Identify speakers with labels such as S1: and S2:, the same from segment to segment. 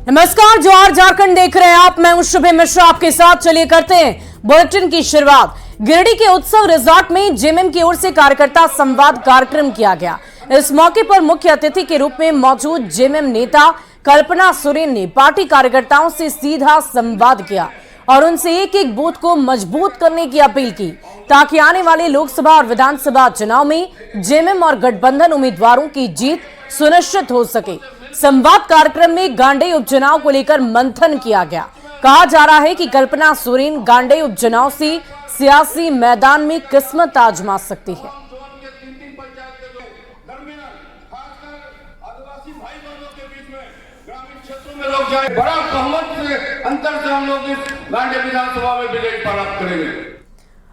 S1: नमस्कार, जोहार झारखंड देख रहे हैं आप। मैं हूं शुभे मिश्रा आपके साथ। चलिए करते हैं बुलेटिन की शुरुआत। गिरिडीह के उत्सव रिजॉर्ट में जेएमएम की ओर से कार्यकर्ता संवाद कार्यक्रम किया गया। इस मौके पर मुख्य अतिथि के रूप में मौजूद जेएमएम नेता कल्पना सोरेन ने पार्टी कार्यकर्ताओं से सीधा संवाद किया और उनसे एक एक बूथ को मजबूत करने की अपील की ताकि आने वाले लोकसभा और विधानसभा चुनाव में जेएमएम और गठबंधन उम्मीदवारों की जीत सुनिश्चित हो सके। संवाद कार्यक्रम में गांडेय उपचुनाव को लेकर मंथन किया गया। कहा जा रहा है कि कल्पना सोरेन गांडेय उपचुनाव से सियासी मैदान में किस्मत आजमा सकती है।
S2: बड़ा बहुमत से अंतर से हम लोग इस गांडेय विधानसभा में विजय प्राप्त करेंगे।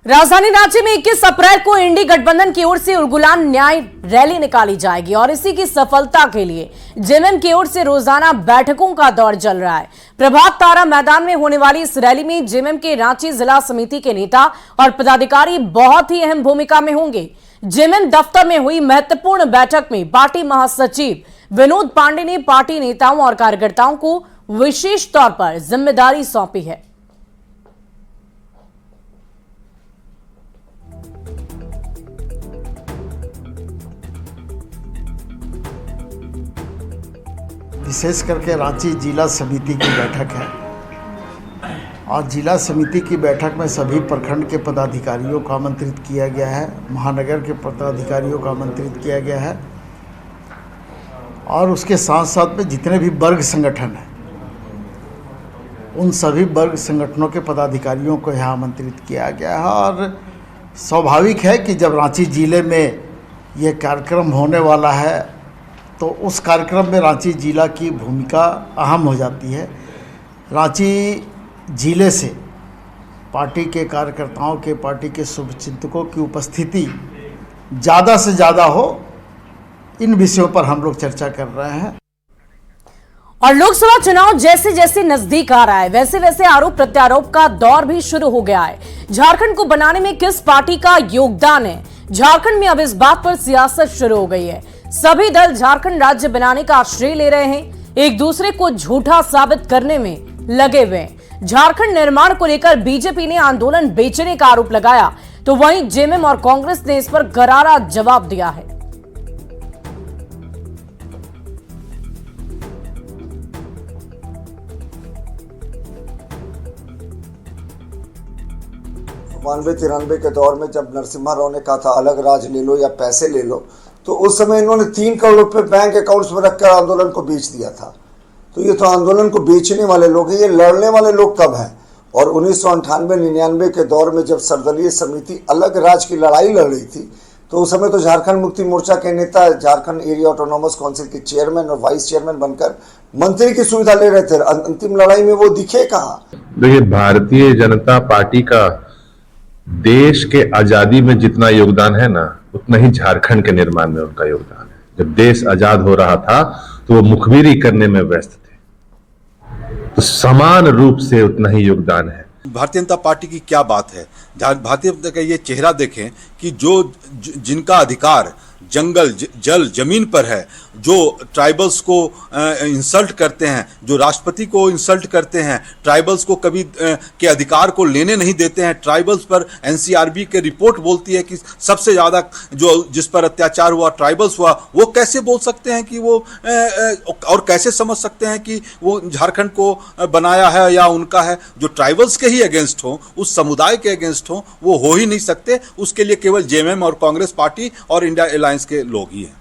S1: राजधानी रांची में 21 अप्रैल को इंडी गठबंधन की ओर से उलगुलान न्याय रैली निकाली जाएगी और इसी की सफलता के लिए जेएमएम की ओर से रोजाना बैठकों का दौर चल रहा है। प्रभात तारा मैदान में होने वाली इस रैली में जेएमएम के रांची जिला समिति के नेता और पदाधिकारी बहुत ही अहम भूमिका में होंगे। जेएमएम दफ्तर में हुई महत्वपूर्ण बैठक में पार्टी महासचिव विनोद पांडे ने पार्टी नेताओं और कार्यकर्ताओं को विशेष तौर पर जिम्मेदारी सौंपी है।
S3: विशेष करके रांची जिला समिति की बैठक है और जिला समिति की बैठक में सभी प्रखंड के पदाधिकारियों को आमंत्रित किया गया है, महानगर के पदाधिकारियों को आमंत्रित किया गया है और उसके साथ साथ में जितने भी वर्ग संगठन हैं उन सभी वर्ग संगठनों के पदाधिकारियों को यहाँ आमंत्रित किया गया है। और स्वाभाविक है कि जब रांची जिले में ये कार्यक्रम होने वाला है तो उस कार्यक्रम में रांची जिला की भूमिका अहम हो जाती है। रांची जिले से पार्टी के कार्यकर्ताओं के, पार्टी के शुभचिंतकों की उपस्थिति ज़्यादा से ज़्यादा हो, इन विषयों पर हम लोग चर्चा कर रहे हैं।
S1: और लोकसभा चुनाव जैसे जैसे नजदीक आ रहा है वैसे वैसे आरोप प्रत्यारोप का दौर भी शुरू हो गया है। झारखंड को बनाने में किस पार्टी का योगदान है, झारखंड में अब इस बात पर सियासत शुरू हो गई है। सभी दल झारखंड राज्य बनाने का श्रेय ले रहे हैं, एक दूसरे को झूठा साबित करने में लगे हुए हैं। झारखंड निर्माण को लेकर बीजेपी ने आंदोलन बेचने का आरोप लगाया तो वहीं जेएमएम और कांग्रेस ने इस पर करारा जवाब दिया है।
S4: बानवे तिरानवे के दौर में जब नरसिम्हा राव ने कहा था अलग राज ले लो या पैसे ले लो, तो उस समय इन्होंने 3 करोड़ रुपए बैंक अकाउंट्स में रखकर आंदोलन को बेच दिया था। तो ये तो आंदोलन को बेचने वाले लोग हैं, ये लड़ने वाले लोग कब हैं? और 1998-99 के दौर में जब सर्वदलीय समिति अलग राज की लड़ाई लड़ रही थी तो उस समय तो झारखंड मुक्ति मोर्चा के नेता झारखंड एरिया ऑटोनॉमस काउंसिल के चेयरमैन और वाइस चेयरमैन बनकर मंत्री की सुविधा ले रहे थे। अंतिम लड़ाई में वो दिखे कहाँ?
S5: देखिए, भारतीय जनता पार्टी का देश के आजादी में जितना योगदान है ना, उतना ही झारखंड के निर्माण में उनका योगदान है। जब देश आजाद हो रहा था तो वो मुखबिरी करने में व्यस्त थे, तो समान रूप से उतना ही योगदान है।
S6: भारतीय जनता पार्टी की क्या बात है? भारतीय जनता का ये चेहरा देखें कि जो जिनका अधिकार जंगल, जल, जमीन पर है, जो ट्राइबल्स को इंसल्ट करते हैं, जो राष्ट्रपति को इंसल्ट करते हैं, ट्राइबल्स को कभी के अधिकार को लेने नहीं देते हैं। ट्राइबल्स पर एनसीआरबी के रिपोर्ट बोलती है कि सबसे ज़्यादा जो जिस पर अत्याचार हुआ ट्राइबल्स हुआ। वो कैसे बोल सकते हैं कि वो और कैसे समझ सकते हैं कि वो झारखंड को बनाया है या उनका है? जो ट्राइबल्स के ही अगेंस्ट हो, उस समुदाय के अगेंस्ट हो, वो हो ही नहीं सकते। उसके लिए केवल जेएमएम और कांग्रेस पार्टी और इंडिया अलायंस के लोग ही हैं।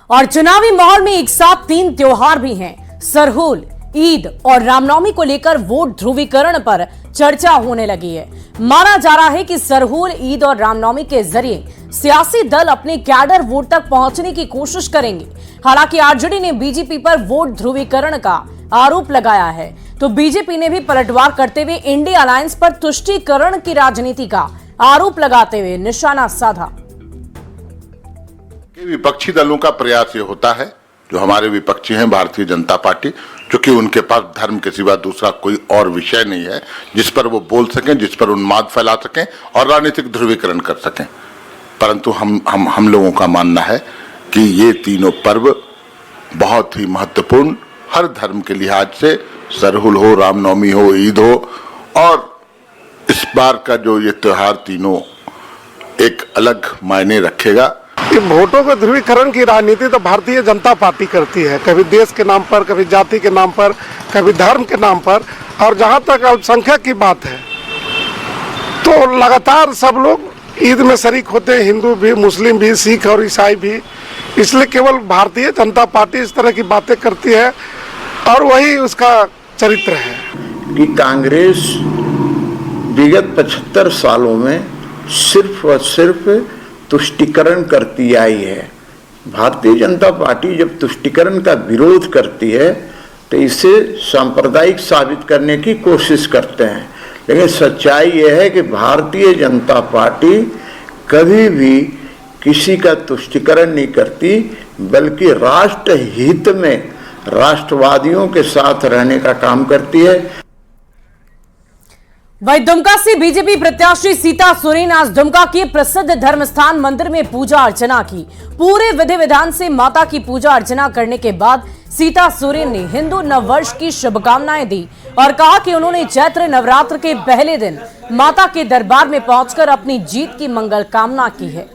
S1: और चुनावी माहौल में एक साथ 3 त्योहार भी हैं। सरहुल, ईद और रामनवमी को लेकर वोट ध्रुवीकरण पर चर्चा होने लगी है। माना जा रहा है कि सरहुल, ईद और रामनवमी के जरिए सियासी दल अपने कैडर वोट तक पहुंचने की कोशिश करेंगे। हालांकि आरजेडी ने बीजेपी पर वोट ध्रुवीकरण का आरोप लगाया है तो बीजेपी ने भी पलटवार करते हुए इंडिया अलायंस पर तुष्टीकरण की राजनीति का आरोप लगाते हुए निशाना साधा।
S7: विपक्षी दलों का प्रयास ये होता है, जो हमारे विपक्षी हैं भारतीय जनता पार्टी, क्योंकि उनके पास धर्म के सिवा दूसरा कोई और विषय नहीं है जिस पर वो बोल सकें, जिस पर उन्माद फैला सकें और राजनीतिक ध्रुवीकरण कर सकें। परंतु हम लोगों का मानना है कि ये तीनों पर्व बहुत ही महत्वपूर्ण, हर धर्म के लिहाज से, सरहुल हो, रामनवमी हो, ईद हो, और इस बार का जो ये त्योहार तीनों एक अलग मायने रखेगा।
S8: ये वोटों के ध्रुवीकरण की राजनीति तो भारतीय जनता पार्टी करती है, कभी देश के नाम पर, कभी जाति के नाम पर, कभी धर्म के नाम पर। और जहाँ तक अल्पसंख्यक की बात है तो लगातार सब लोग ईद में शरीक होते हैं, हिंदू भी, मुस्लिम भी, सिख और ईसाई भी। इसलिए केवल भारतीय जनता पार्टी इस तरह की बातें करती है और वही उसका चरित्र है
S9: कि कांग्रेस विगत 75 सालों में सिर्फ और सिर्फ तुष्टीकरण करती आई है। भारतीय जनता पार्टी जब तुष्टीकरण का विरोध करती है तो इसे सांप्रदायिक साबित करने की कोशिश करते हैं, लेकिन सच्चाई यह है कि भारतीय जनता पार्टी कभी भी किसी का तुष्टीकरण नहीं करती, बल्कि राष्ट्र हित में राष्ट्रवादियों के साथ रहने का काम करती है।
S1: वहीं दुमका से बीजेपी प्रत्याशी सीता सोरेन आज दुमका के प्रसिद्ध धर्मस्थान मंदिर में पूजा अर्चना की। पूरे विधि विधान से माता की पूजा अर्चना करने के बाद सीता सोरेन ने हिंदू नववर्ष की शुभकामनाएं दी और कहा कि उन्होंने चैत्र नवरात्र के पहले दिन माता के दरबार में पहुंचकर अपनी जीत की मंगल कामना की है।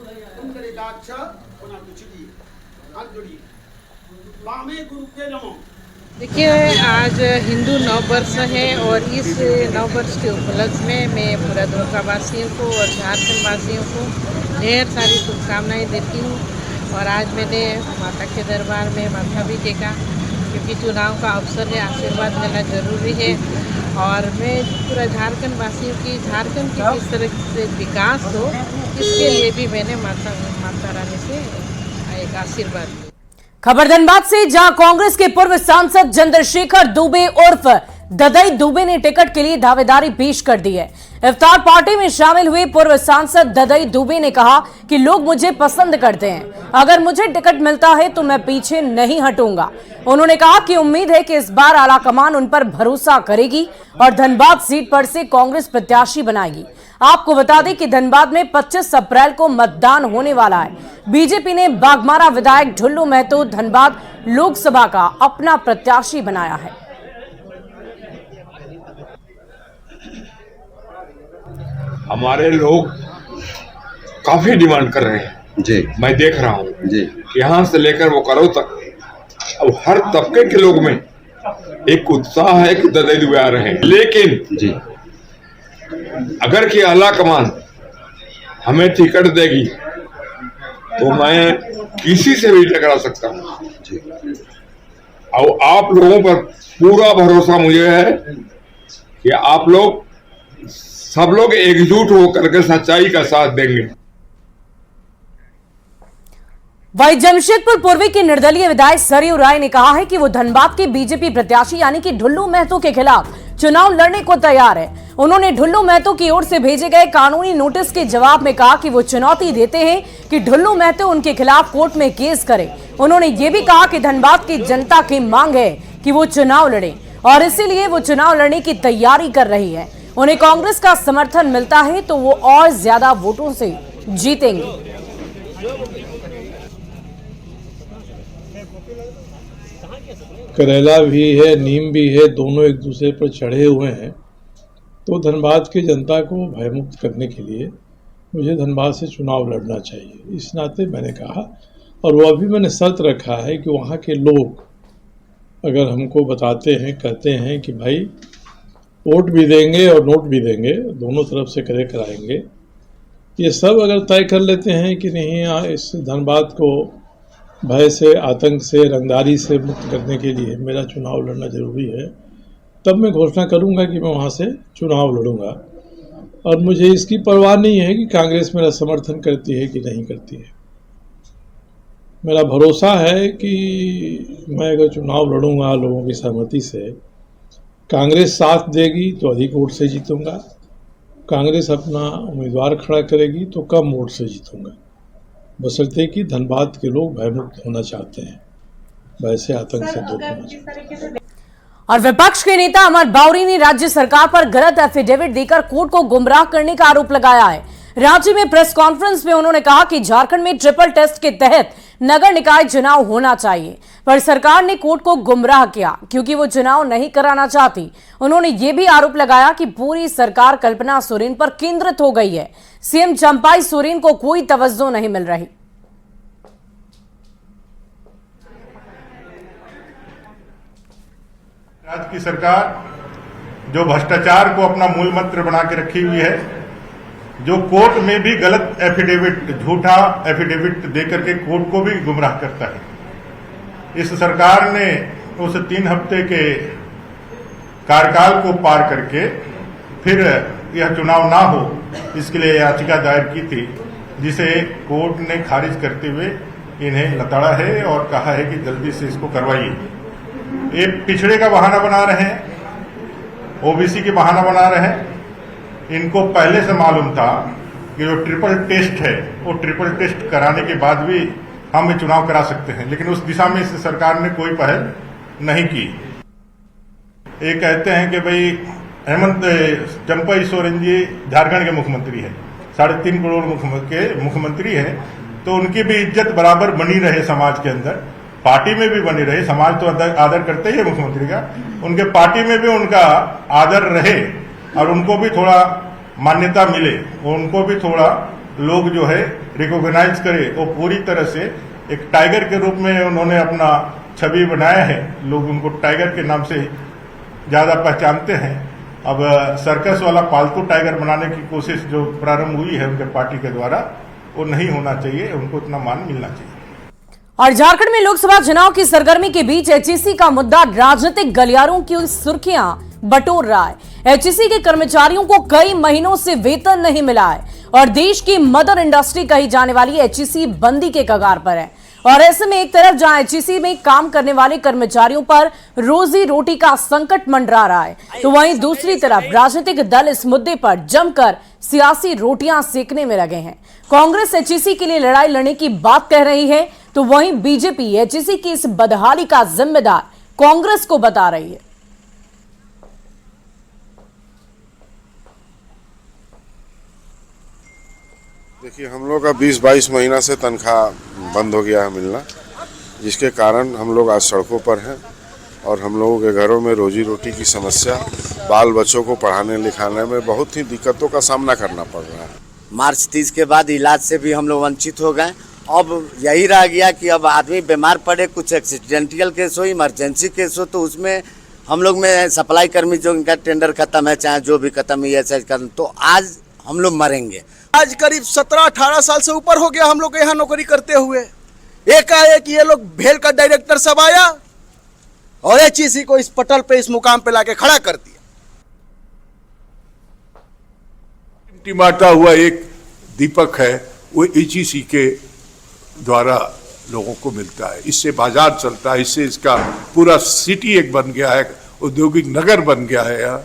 S10: देखिए, आज हिंदू नववर्ष है और इस नववर्ष के उपलक्ष्य में मैं पूरा दुमका वासियों को और झारखंड वासियों को ढेर सारी शुभकामनाएं देती हूँ। और आज मैंने माता के दरबार में माथा भी टेका, क्योंकि चुनाव का अवसर है, आशीर्वाद लेना जरूरी है। और मैं पूरा झारखंड वासियों की, झारखंड की किस तरह से विकास हो, इसके लिए भी मैंने माता रानी से एक आशीर्वाद लिया।
S1: खबर धनबाद से, जहां कांग्रेस के पूर्व सांसद चंद्रशेखर दुबे उर्फ ददई दुबे ने टिकट के लिए दावेदारी पेश कर दी है। इफ्तार पार्टी में शामिल हुए पूर्व सांसद ददई दुबे ने कहा कि लोग मुझे पसंद करते हैं, अगर मुझे टिकट मिलता है तो मैं पीछे नहीं हटूंगा। उन्होंने कहा कि उम्मीद है कि इस बार आलाकमान उन पर भरोसा करेगी और धनबाद सीट पर से कांग्रेस प्रत्याशी बनाएगी। आपको बता दें कि धनबाद में 25 अप्रैल को मतदान होने वाला है। बीजेपी ने बागमारा विधायक ढुल्लू महतो धनबाद लोकसभा का अपना प्रत्याशी बनाया है।
S11: हमारे लोग काफी डिमांड कर रहे हैं जी, मैं देख रहा हूँ जी, यहाँ से लेकर वो करो तक अब हर तबके के लोग में एक उत्साह है कि ददई दुबे आ रहे हैं। लेकिन जी, अगर कि आला कमान हमें टिकट देगी तो मैं किसी से भी टकरा सकता हूँ। और आप लोगों पर पूरा भरोसा मुझे है कि आप लोग सब लोग एकजुट होकर के सच्चाई का साथ देंगे।
S1: वहीं जमशेदपुर पूर्वी के निर्दलीय विधायक सरयू राय ने कहा है कि वो धनबाद के बीजेपी प्रत्याशी यानी कि ढुल्लू महतो के खिलाफ चुनाव लड़ने को तैयार है। उन्होंने ढुल्लू महतो की ओर से भेजे गए कानूनी नोटिस के जवाब में कहा कि वो चुनौती देते हैं कि ढुल्लू महतो उनके खिलाफ कोर्ट में केस करे। उन्होंने ये भी कहा कि धनबाद की जनता की मांग है कि वो चुनाव लड़े और इसीलिए वो चुनाव लड़ने की तैयारी कर रही है। उन्हें कांग्रेस का समर्थन मिलता है तो वो और ज्यादा वोटों से जीतेंगे।
S12: करेला भी है, नीम भी है, दोनों एक दूसरे पर चढ़े हुए हैं। तो धनबाद की जनता को भयमुक्त करने के लिए मुझे धनबाद से चुनाव लड़ना चाहिए। इस नाते मैंने कहा, और वो अभी मैंने शर्त रखा है कि वहाँ के लोग अगर हमको बताते हैं, कहते हैं कि भाई वोट भी देंगे और नोट भी देंगे, दोनों तरफ से कराएंगे, ये सब अगर तय कर लेते हैं कि नहीं, इस धनबाद को भय से, आतंक से, रंगदारी से मुक्त करने के लिए मेरा चुनाव लड़ना जरूरी है, तब मैं घोषणा करूंगा कि मैं वहाँ से चुनाव लड़ूंगा। और मुझे इसकी परवाह नहीं है कि कांग्रेस मेरा समर्थन करती है कि नहीं करती है। मेरा भरोसा है कि मैं अगर चुनाव लड़ूंगा लोगों की सहमति से, कांग्रेस साथ देगी तो अधिक वोट से जीतूंगा, कांग्रेस अपना उम्मीदवार खड़ा करेगी तो कम वोट से जीतूंगा, बशर्ते कि धनबाद के लोग भयमुक्त होना चाहते हैं, वैसे आतंक से दूर होना चाहते हैं।
S1: और विपक्ष के नेता अमर बावरी ने राज्य सरकार पर गलत एफिडेविट देकर कोर्ट को गुमराह करने का आरोप लगाया है। रांची में प्रेस कॉन्फ्रेंस में उन्होंने कहा कि झारखंड में ट्रिपल टेस्ट के तहत नगर निकाय चुनाव होना चाहिए, पर सरकार ने कोर्ट को गुमराह किया क्योंकि वो चुनाव नहीं कराना चाहती। उन्होंने ये भी आरोप लगाया कि पूरी सरकार कल्पना सोरेन पर केंद्रित हो गई है। सीएम चंपाई सोरेन को कोई तवज्जो नहीं मिल रही।
S13: राज्य की सरकार जो भ्रष्टाचार को अपना मूल मंत्र बना के रखी हुई है, जो कोर्ट में भी गलत एफिडेविट, झूठा एफिडेविट देकर के कोर्ट को भी गुमराह करता है। इस सरकार ने उस 3 हफ्ते के कार्यकाल को पार करके फिर यह चुनाव ना हो, इसके लिए याचिका दायर की थी, जिसे कोर्ट ने खारिज करते हुए इन्हें लताड़ा है और कहा है कि जल्दी से इसको करवाइए। ये पिछड़े का बहाना बना रहे हैं, ओबीसी की बहाना बना रहे हैं। इनको पहले से मालूम था कि जो ट्रिपल टेस्ट है, वो ट्रिपल टेस्ट कराने के बाद भी हम चुनाव करा सकते हैं, लेकिन उस दिशा में इस सरकार ने कोई पहल नहीं की। ये कहते हैं कि भाई हेमंत चंपाई सोरेन जी झारखंड के मुख्यमंत्री है, 3.5 करोड़ के मुख्यमंत्री है, तो उनकी भी इज्जत बराबर बनी रहे समाज के अंदर, पार्टी में भी बनी रहे। समाज तो आदर करते ही है मुख्यमंत्री का, उनके पार्टी में भी उनका आदर रहे और उनको भी थोड़ा मान्यता मिले, उनको भी थोड़ा लोग जो है रिकॉग्नाइज करे। वो पूरी तरह से एक टाइगर के रूप में उन्होंने अपना छवि बनाया है, लोग उनको टाइगर के नाम से ज्यादा पहचानते हैं। अब सर्कस वाला पालतू टाइगर बनाने की कोशिश जो प्रारंभ हुई है उनके पार्टी के द्वारा, वो नहीं होना चाहिए, उनको इतना मान मिलना चाहिए।
S1: और झारखंड में लोकसभा चुनाव की सरगर्मी के बीच एचईसी का मुद्दा राजनीतिक गलियारों की सुर्खियां बटोर रहा है। एचईसी के कर्मचारियों को कई महीनों से वेतन नहीं मिला है और देश की मदर इंडस्ट्री कही जाने वाली एचईसी बंदी के कगार पर है। और ऐसे में एक तरफ जहां एचईसी में काम करने वाले कर्मचारियों पर रोजी रोटी का संकट मंडरा रहा है, तो वहीं दूसरी तरफ राजनीतिक दल इस मुद्दे पर जमकर सियासी रोटियां सेकने में लगे हैं। कांग्रेस एचईसी के लिए लड़ाई लड़ने की बात कह रही है, तो वहीं बीजेपी एचईसी की इस बदहाली का जिम्मेदार कांग्रेस को बता रही है।
S14: देखिए, हम लोग का 20-22 महीना से तनख्वाह बंद हो गया है मिलना, जिसके कारण हम लोग आज सड़कों पर हैं और हम लोगों के घरों में रोजी रोटी की समस्या, बाल बच्चों को पढ़ाने लिखाने में बहुत ही दिक्कतों का सामना करना पड़ रहा है।
S15: मार्च 30 के बाद इलाज से भी हम लोग वंचित हो गए। अब यही रह गया कि अब आदमी बीमार पड़े, कुछ एक्सीडेंटल केस हो, इमरजेंसी केस हो, तो उसमें हम लोग में सप्लाई कर्मी जो इनका टेंडर खत्म है, चाहे जो भी खत्म है, ऐसा खत्म, तो आज हम लोग मरेंगे।
S16: आज करीब 17-18 साल से ऊपर हो गया हम लोग यहाँ नौकरी करते हुए। एकाएक ये लोग भेल का डायरेक्टर सब आया और एचईसी को इस पटल पे, इस मुकाम पे लाके खड़ा कर दिया।
S17: टिमाता हुआ एक दीपक है, वो एचईसी के द्वारा लोगों को मिलता है, इससे बाजार चलता है, इससे इसका पूरा सिटी एक बन गया है, औद्योगिक नगर बन गया है यहाँ।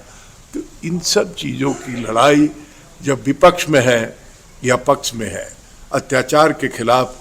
S17: तो इन सब चीज़ों की लड़ाई जब विपक्ष में है या पक्ष में है, अत्याचार के खिलाफ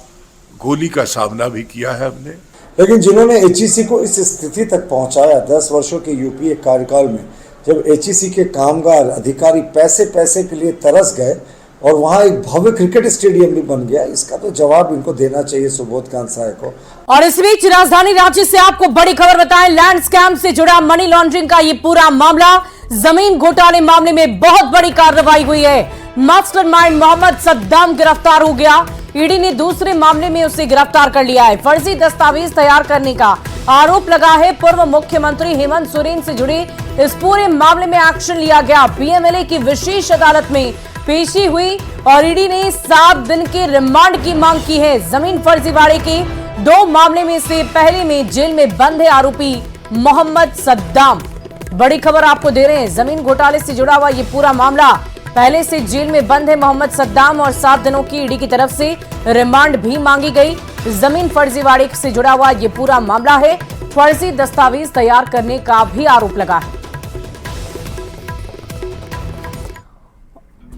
S17: गोली का सामना भी किया है हमने।
S4: लेकिन जिन्होंने एचईसी को इस स्थिति तक पहुंचाया, 10 वर्षों के यूपीए कार्यकाल में, जब एचईसी के कामगार अधिकारी पैसे के लिए तरस गए और वहां एक भव्य क्रिकेट स्टेडियम भी बन गया, इसका तो जवाब इनको देना चाहिए सुबोध कांत साय को।
S1: और इस बीच राजधानी रांची से आपको बड़ी खबर बताएं, लैंड स्कैम से जुड़ा मनी लॉन्ड्रिंग का ये पूरा मामला, जमीन घोटाले मामले में बहुत बड़ी कार्रवाई हुई है। मास्टरमाइंड मोहम्मद सद्दाम गिरफ्तार हो गया। ईडी ने दूसरे मामले में उसे गिरफ्तार कर लिया है। फर्जी दस्तावेज तैयार करने का आरोप लगा है। पूर्व मुख्यमंत्री हेमंत सोरेन से जुड़े इस पूरे मामले में एक्शन लिया गया। पीएमएलए की विशेष अदालत में पेशी हुई और ईडी ने 7 दिन के रिमांड की मांग की है। जमीन फर्जीवाड़े के 2 मामले में से पहले में जेल में बंद है आरोपी मोहम्मद सद्दाम। बड़ी खबर आपको दे रहे हैं, जमीन घोटाले से जुड़ा हुआ ये पूरा मामला, पहले से जेल में बंद है मोहम्मद सद्दाम और 7 दिनों की ईडी की तरफ से रिमांड भी मांगी गई। जमीन फर्जीवाड़े से जुड़ा हुआ ये पूरा मामला है। फर्जी दस्तावेज तैयार करने का भी आरोप लगा है।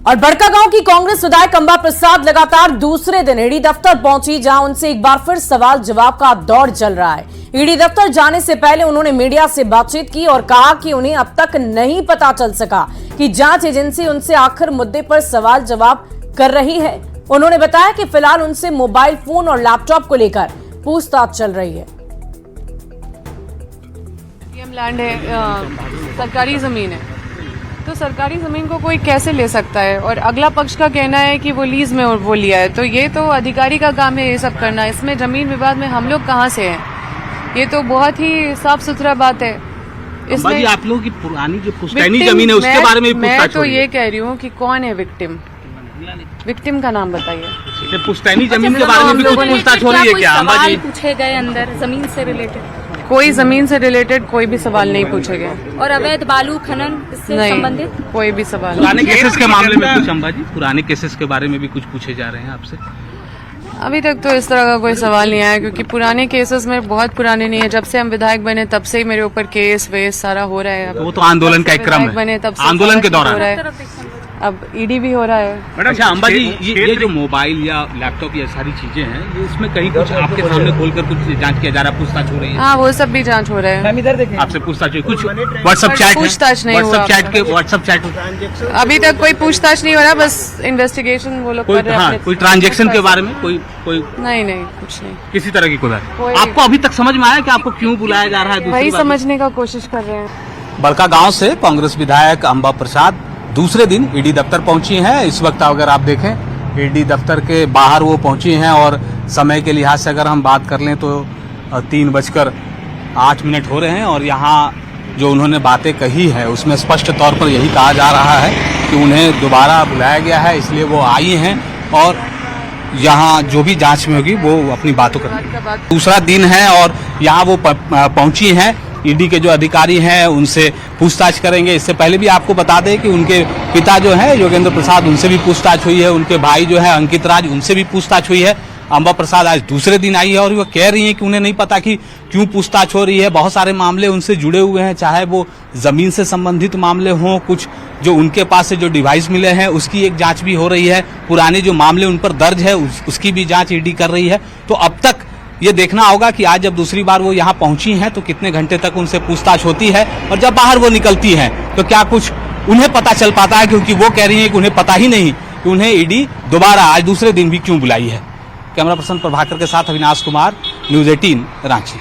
S1: और बड़कागांव की कांग्रेस विधायक अंबा प्रसाद लगातार दूसरे दिन ईडी दफ्तर पहुंची, जहां उनसे एक बार फिर सवाल जवाब का दौर चल रहा है। ईडी दफ्तर जाने से पहले उन्होंने मीडिया से बातचीत की और कहा कि उन्हें अब तक नहीं पता चल सका कि जांच एजेंसी उनसे आखिर मुद्दे पर सवाल जवाब कर रही है। उन्होंने बताया कि फिलहाल उनसे मोबाइल फोन और लैपटॉप को लेकर पूछताछ चल रही है।
S18: लैंड है, सरकारी जमीन है, तो सरकारी ज़मीन को कोई कैसे ले सकता है? और अगला पक्ष का कहना है कि वो लीज में वो लिया है, तो ये तो अधिकारी का काम है ये सब करना। इसमें ज़मीन विवाद में हम लोग कहाँ से हैं? ये तो बहुत ही साफ सुथरा बात है। इसमें
S19: आप लोगों की पुरानी जो पुश्तैनी जमीन है उसके बारे में
S18: मैं तो ये कह रही हूँ कि कौन है विक्टिम, विक्टिम का नाम बताइए।
S19: पुश्तैनी जमीन के बारे में भी कुछ पूछताछ हो रही है क्या?
S20: सवाल पूछे गए अंदर जमीन से रिलेटेड?
S18: कोई जमीन से रिलेटेड कोई भी सवाल नहीं पूछे गए।
S20: और अवैध बालू खनन इससे संबंधित
S18: कोई भी सवाल।
S19: पुराने केसेस के मामले में कुछ अम्बा जी, पुराने केसेस के बारे में भी कुछ पूछे जा रहे हैं आपसे?
S18: अभी तक तो इस तरह का कोई सवाल नहीं आया, क्योंकि पुराने केसेस में बहुत पुराने नहीं है। जब से हम विधायक बने तब से ही मेरे ऊपर केस वेस सारा हो रहा है।
S19: वो तो आंदोलन का एक क्रम है,
S18: बने तब से
S19: आंदोलन के दौरान
S18: अब ईडी भी हो रहा है।
S19: अच्छा अम्बा जी, ये जो मोबाइल या लैपटॉप या सारी चीजें हैं, ये इसमें कहीं कुछ आपके सामने खोलकर कुछ जांच किया जा रहा है, पूछताछ हो रही है?
S18: हाँ, वो सब भी जांच हो रहा है।
S19: आपसे पूछताछ हुई? कुछ व्हाट्सएप चैट,
S18: पूछताछ नहीं हुआ?
S19: व्हाट्सएप चैट
S18: अभी तक कोई पूछताछ नहीं हो रहा, बस इन्वेस्टिगेशन वो लोग कर रहे हैं।
S19: कोई ट्रांजेक्शन के बारे में कोई
S18: नहीं, कुछ नहीं,
S19: किसी तरह की कोई बात? आपको अभी तक समझ में आया कि आपको क्यों बुलाया जा रहा है?
S18: वही समझने का कोशिश कर रहे हैं।
S19: बड़कागांव से कांग्रेस विधायक अंबा प्रसाद दूसरे दिन ईडी दफ्तर पहुंची हैं। इस वक्त अगर आप देखें ईडी दफ्तर के बाहर वो पहुंची हैं, और समय के लिहाज से अगर हम बात कर लें तो 3:08 हो रहे हैं, और यहाँ जो उन्होंने बातें कही है उसमें स्पष्ट तौर पर यही कहा जा रहा है कि उन्हें दोबारा बुलाया गया है, इसलिए वो आई हैं और यहाँ जो भी जांच में होगी वो अपनी बातों करेंगे। दूसरा दिन है और यहाँ वो पहुंची हैं। ईडी के जो अधिकारी हैं उनसे पूछताछ करेंगे। इससे पहले भी आपको बता दें कि उनके पिता जो है योगेंद्र प्रसाद, उनसे भी पूछताछ हुई है। उनके भाई जो है अंकित राज, उनसे भी पूछताछ हुई है। अंबा प्रसाद आज दूसरे दिन आई है और वो कह रही हैं कि उन्हें नहीं पता कि क्यों पूछताछ हो रही है। बहुत सारे मामले उनसे जुड़े हुए हैं, चाहे वो जमीन से संबंधित मामले हों, कुछ जो उनके पास से जो डिवाइस मिले हैं उसकी एक जांच भी हो रही है, पुराने जो मामले उन पर दर्ज है उसकी भी जांच ईडी कर रही है। तो अब तक ये देखना होगा कि आज जब दूसरी बार वो यहाँ पहुंची हैं तो कितने घंटे तक उनसे पूछताछ होती है, और जब बाहर वो निकलती हैं तो क्या कुछ उन्हें पता चल पाता है, क्योंकि वो कह रही हैं कि उन्हें पता ही नहीं कि उन्हें ईडी दोबारा आज दूसरे दिन भी क्यों बुलाई है। कैमरा पर्सन प्रभाकर के साथ अविनाश कुमार, न्यूज़ 18 रांची।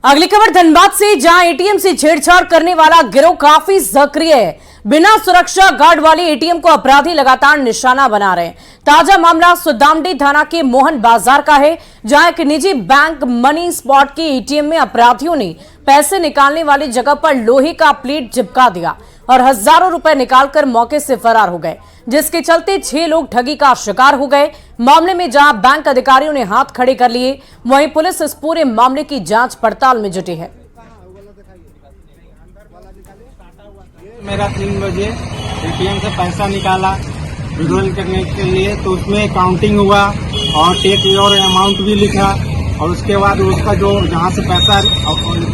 S1: अगली खबर धनबाद से, जहां एटीएम से छेड़छाड़ करने वाला गिरोह काफी सक्रिय है। बिना सुरक्षा गार्ड वाले एटीएम को अपराधी लगातार निशाना बना रहे हैं। ताजा मामला सुदामडी थाना के मोहन बाजार का है, जहां एक निजी बैंक मनी स्पॉट के एटीएम में अपराधियों ने पैसे निकालने वाली जगह पर लोहे का प्लेट चिपका दिया और हजारों रुपए निकालकर मौके से फरार हो गए, जिसके चलते 6 लोग ठगी का शिकार हो गए। मामले में जहां बैंक अधिकारियों ने हाथ खड़े कर लिए, वहीं पुलिस इस पूरे मामले की जांच पड़ताल में जुटी है।
S21: मेरा 3 बजे एटीएम से पैसा निकाला विड्रॉल करने के लिए, तो उसमें काउंटिंग हुआ और टेक योर अमाउंट भी लिखा, और उसके बाद उसका जो जहाँ से पैसा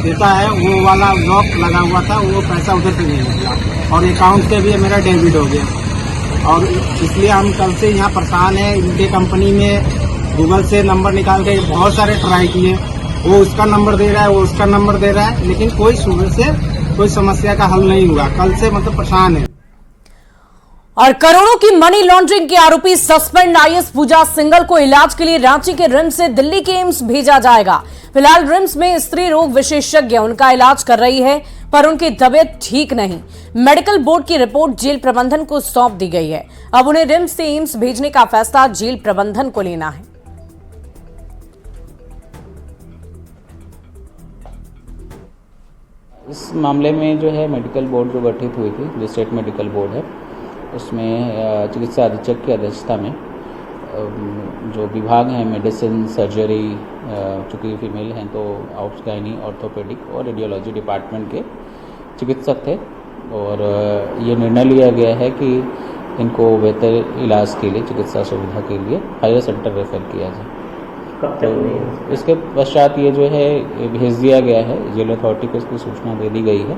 S21: देता है वो वाला लॉक लगा हुआ था, वो पैसा उधर से नहीं निकला और अकाउंट से भी मेरा डेबिट हो गया। और इसलिए हम कल से यहाँ परेशान हैं। इनके कंपनी में गूगल से नंबर निकाल के बहुत सारे ट्राई किए, वो उसका नंबर दे रहा है, वो उसका नंबर दे रहा है, लेकिन कोई सुबह से कोई समस्या का हल नहीं हुआ। कल से मतलब परेशान है।
S1: और करोड़ों की मनी लॉन्ड्रिंग के आरोपी सस्पेंड आईएएस पूजा सिंघल को इलाज के लिए रांची के रिम्स से दिल्ली के एम्स भेजा जाएगा। फिलहाल रिम्स में स्त्री रोग विशेषज्ञ उनका इलाज कर रही है, पर उनकी तबीयत ठीक नहीं। मेडिकल बोर्ड की रिपोर्ट जेल प्रबंधन को सौंप दी गई है। अब उन्हें रिम्स से एम्स भेजने का फैसला जेल प्रबंधन को लेना है।
S22: इस मामले में जो है मेडिकल बोर्ड जो गठित हुई थी, जो स्टेट मेडिकल बोर्ड है, उसमें चिकित्सा अधीक्षक की अध्यक्षता में जो विभाग हैं मेडिसिन, सर्जरी, चूँकि फीमेल हैं तो ऑब्स, गायनी, ऑर्थोपेडिक और रेडियोलॉजी डिपार्टमेंट के चिकित्सक थे, और ये निर्णय लिया गया है कि इनको बेहतर इलाज के लिए, चिकित्सा सुविधा के लिए हायर सेंटर रेफर किया जाए। तो इसके पश्चात ये जो है भेज दिया गया है, जेल अथॉरिटी को इसकी सूचना दे दी गई है,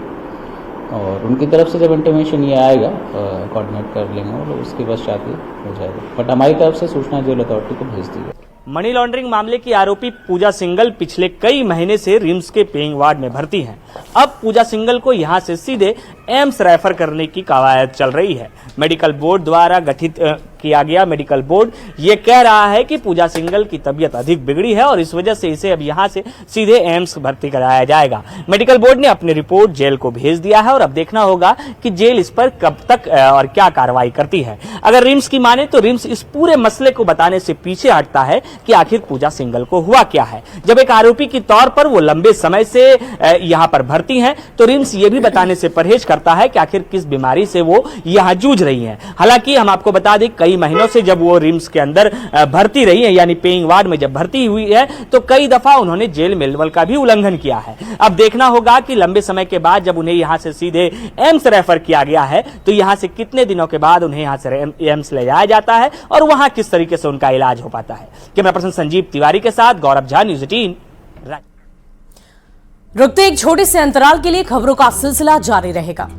S22: और उनकी तरफ से जब इंटीमेशन ये आएगा कोऑर्डिनेट कर लेंगे और उसके पश्चात ही हो जाएगा। बट हमारी तरफ से सूचना जेल अथॉरिटी को भेज दी गई।
S23: मनी लॉन्ड्रिंग मामले की आरोपी पूजा सिंघल पिछले कई महीने से रिम्स के पेइंग वार्ड में भर्ती हैं। अब पूजा सिंघल को यहां से सीधे एम्स रेफर करने की कवायद चल रही है। मेडिकल बोर्ड द्वारा गठित किया गया मेडिकल बोर्ड ये कह रहा है कि पूजा सिंघल की तबीयत अधिक बिगड़ी है और इस वजह से इसे अब यहां से सीधे एम्स भर्ती कराया जाएगा। मेडिकल बोर्ड ने अपनी रिपोर्ट जेल को भेज दिया है और अब देखना होगा कि जेल इस पर कब तक और क्या कार्रवाई करती है। अगर रिम्स की माने तो रिम्स इस पूरे मसले को बताने से पीछे हटता है कि आखिर पूजा सिंघल को हुआ क्या है। जब एक आरोपी के तौर पर वो लंबे समय से यहां पर भर्ती हैं, तो रिम्स ये भी बताने से परहेज करता है कि आखिर किस बीमारी से वो यहां जूझ रही हैं। हालांकि हम आपको बता दें, कई महीनों से जब वो रिम्स के अंदर भर्ती रही है, यानी पेइंग वार्ड में जब भर्ती हुई है, तो कई दफा उन्होंने जेल मेनुअल का भी उल्लंघन किया है। अब देखना होगा कि लंबे समय के बाद जब उन्हें यहां से सीधे एम्स रेफर किया गया है, तो यहां से कितने दिनों के बाद उन्हें यहां से एम्स ले जाया जाता है और वहां किस तरीके से उनका इलाज हो पाता है। कैमरा पर्सन संजीव तिवारी के साथ गौरव झा, न्यूज़ 18।
S1: रुकते एक छोटे से अंतराल के लिए खबरों का सिलसिला जारी रहेगा।